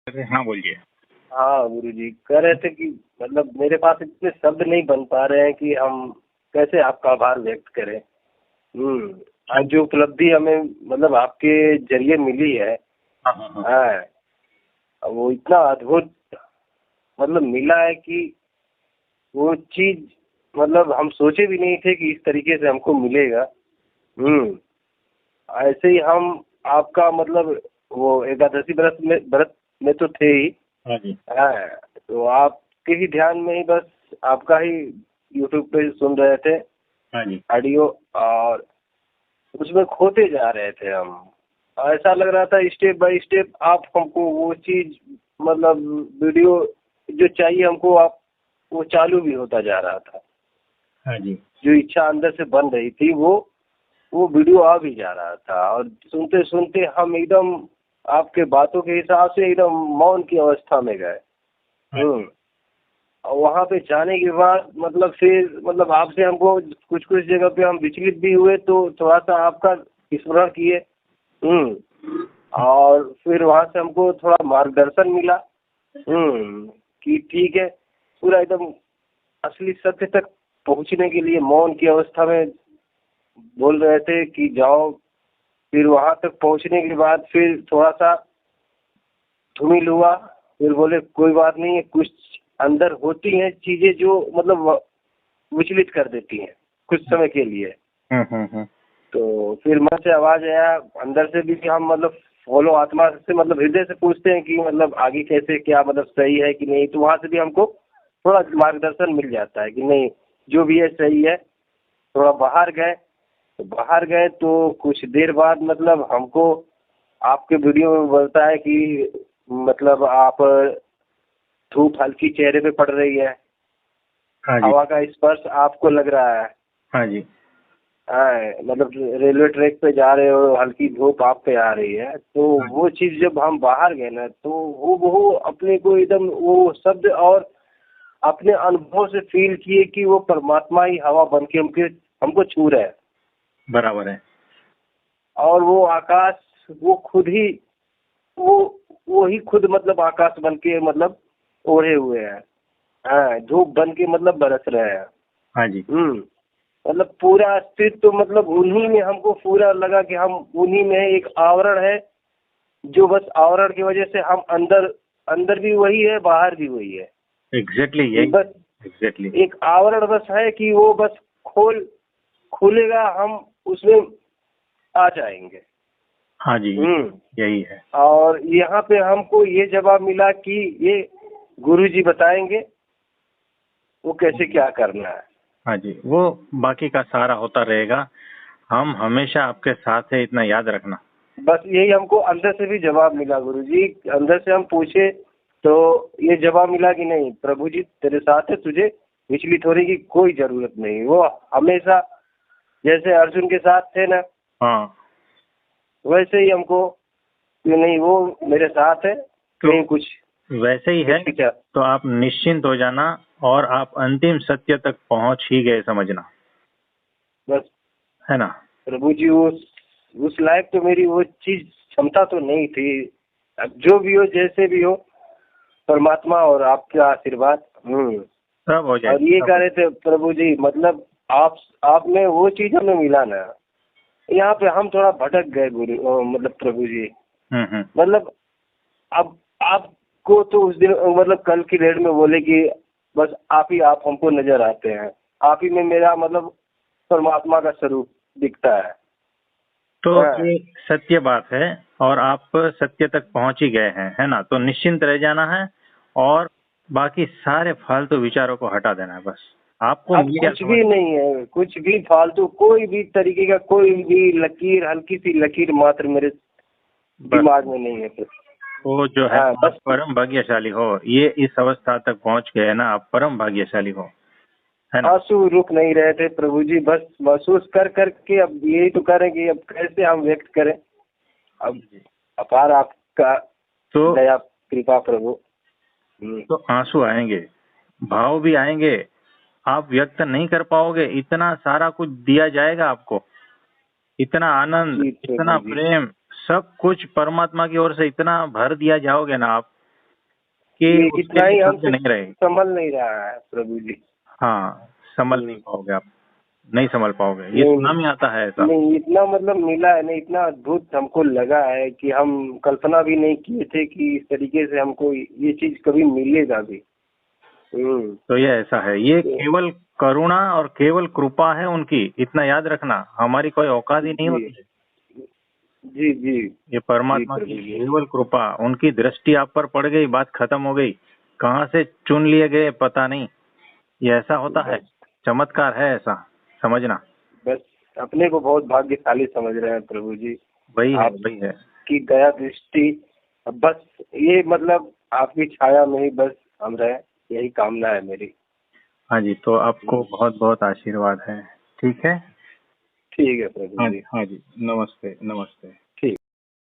अरे हाँ, बोलिए। हाँ गुरु जी, कह रहे थे कि मतलब मेरे पास इतने शब्द नहीं बन पा रहे हैं कि हम कैसे आपका आभार व्यक्त करें। आज जो उपलब्धि हमें मतलब आपके जरिए मिली है, हाँ हाँ हाँ। वो इतना अद्भुत मतलब मिला है कि वो चीज मतलब हम सोचे भी नहीं थे कि इस तरीके से हमको मिलेगा। ऐसे ही हम आपका मतलब वो एकादशी व्रत में तो थे ही। हाँ जी। हाँ, तो आपके ही ध्यान में ही बस आपका ही यूट्यूब पे सुन रहे थे हाँ जी। ऑडियो, और उसमें खोते जा रहे थे हम। ऐसा लग रहा था स्टेप बाय स्टेप आप हमको वो चीज मतलब वीडियो जो चाहिए हमको, आप वो चालू भी होता जा रहा था। हाँ जी। जो इच्छा अंदर से बन रही थी वो वीडियो आ भी जा रहा था, और सुनते सुनते हम एकदम आपके बातों के हिसाब से एकदम मौन की अवस्था में गए। हाँ जी। और वहाँ पे जाने के बाद मतलब फिर मतलब आपसे हमको कुछ कुछ जगह पे हम विचलित भी हुए, तो थोड़ा सा आपका स्मरण किए। और फिर वहाँ से हमको थोड़ा मार्गदर्शन मिला। कि ठीक है, पूरा एकदम असली सत्य तक पहुँचने के लिए मौन की अवस्था में बोल रहे थे कि जाओ। फिर वहाँ तक पहुँचने के बाद फिर थोड़ा सा धूमिल हुआ। फिर बोले कोई बात नहीं है, कुछ अंदर होती हैं चीजें जो मतलब विचलित कर देती हैं कुछ समय के लिए। हम्म। तो फिर मन से आवाज आया अंदर से भी कि हम मतलब फॉलो आत्मा से मतलब हृदय से पूछते हैं कि मतलब आगे कैसे क्या मतलब सही है कि नहीं, तो वहाँ से भी हमको थोड़ा मार्गदर्शन मिल जाता है कि नहीं जो भी है सही है। थोड़ा बाहर गए तो कुछ देर बाद मतलब हमको आपके वीडियो में बोलता है कि मतलब आप धूप हल्की चेहरे पे पड़ रही है, हाँ जी। हवा का स्पर्श आपको लग रहा है। हाँ जी। मतलब रेलवे ट्रैक पे जा रहे हो, हल्की धूप आप पे आ रही है, तो हाँ जी। वो चीज जब हम बाहर गए ना तो वो अपने को एकदम वो शब्द और अपने अनुभव से फील किए कि वो परमात्मा ही हवा बन के हमको छू रहा है। बराबर है। और वो आकाश वो खुद ही वो वो ही खुद मतलब आकाश बन के मतलब ओढ़े हुए हैं। धूप बन के मतलब बरस रहे हैं। हाँ जी। मतलब पूरा अस्तित्व तो मतलब उन्हीं में हमको पूरा लगा कि हम उन्हीं में एक आवरण है, जो बस आवरण की वजह से हम अंदर अंदर भी वही है, बाहर भी वही है। एग्जैक्टली यही। बस एग्जैक्टली। एक आवरण बस है कि वो बस खुलेगा, हम उसमें आ जाएंगे। हाँ जी, यही है। और यहाँ पे हमको ये जवाब मिला कि ये गुरु जी बताएंगे वो कैसे क्या करना है। हाँ जी, वो बाकी का सारा होता रहेगा। हम हमेशा आपके साथ है, इतना याद रखना। बस यही हमको अंदर से भी जवाब मिला गुरु जी। अंदर से हम पूछे तो ये जवाब मिला कि नहीं प्रभु जी तेरे साथ है, तुझे विचलित होने की कोई जरूरत नहीं। वो हमेशा जैसे अर्जुन के साथ थे ना, हाँ, वैसे ही हमको कि नहीं वो मेरे साथ है, तो कहीं कुछ वैसे ही है। हिचकिचा। तो आप निश्चिंत हो जाना, और आप अंतिम सत्य तक पहुंच ही गए, समझना, बस है ना। प्रभु जी उस लायक तो मेरी वो चीज क्षमता तो नहीं थी। अब जो भी हो जैसे भी हो, परमात्मा और आपका आशीर्वाद। सब हो और जाएगा, ये सब कह हो रहे थे प्रभु जी मतलब आप में वो चीज हमें मिला ना। यहाँ पे हम थोड़ा भटक गए गुरु मतलब प्रभु जी। हम्म। मतलब अब आपको तो उस दिन मतलब कल की डेट में बोले कि बस आप हमको नजर आते हैं, आप ही में मेरा मतलब परमात्मा का स्वरूप दिखता है। तो हाँ ये सत्य बात है, और आप सत्य तक पहुंच ही गए हैं, है ना। तो निश्चिंत रह जाना है, और बाकी सारे फालतू विचारों को हटा देना है बस। आपको अब मेरा कुछ समझ। भी नहीं है, कुछ भी फालतू कोई भी तरीके का कोई भी लकीर, हल्की सी लकीर मात्र मेरे बस दिमाग में नहीं है कुछ। वो जो है, हाँ आप बस परम भाग्यशाली हो। ये इस अवस्था तक पहुंच गए ना, आप परम भाग्यशाली हो, है ना। आंसू रुक नहीं रहे थे प्रभु जी, बस महसूस कर करके अब यही तो करें कि अब कैसे हम व्यक्त करें। अब अपार आपका तो दया कृपा प्रभु। तो आंसू आएंगे, भाव भी आएंगे। आप व्यक्त नहीं कर पाओगे, इतना सारा कुछ दिया जाएगा आपको। इतना आनंद, जी इतना प्रभु जी। प्रेम, सब कुछ परमात्मा की ओर से इतना भर दिया जाओगे ना आप, कि ये उसके इतना ही लिए हम शब्द नहीं रहे। संभल नहीं रहा है प्रभु जी। हाँ, संभल नहीं पाओगे आप, नहीं संभल पाओगे, ये नहीं सुनामी आता है ऐसा। नहीं, इतना मतलब मिला है ना, इतना अद्भुत हमको लगा है कि हम कल्पना भी नहीं किए थे कि इस तरीके से हमको ये चीज कभी मिलेगा भी। तो ये ऐसा है, ये केवल करुणा और केवल कृपा है उनकी, इतना याद रखना, हमारी कोई औकात ही नहीं जी होती है। जी जी ये परमात्मा जी की प्रभु जी। केवल कृपा, उनकी दृष्टि आप पर पड़ गई, बात खत्म हो गई। कहाँ से चुन लिए गए पता नहीं, ये ऐसा होता है, चमत्कार है ऐसा, समझना। बस अपने को बहुत भाग्यशाली समझ रहे हैं प्रभु जी। वही है, आप वही है। की दया दृष्टि, बस ये मतलब आपकी छाया में ही बस हम रहे, यही कामना है मेरी। हाँ जी, तो आपको बहुत बहुत आशीर्वाद है। ठीक है। ठीक है प्रभु हाँ जी। जी, हाँ जी, नमस्ते, नमस्ते।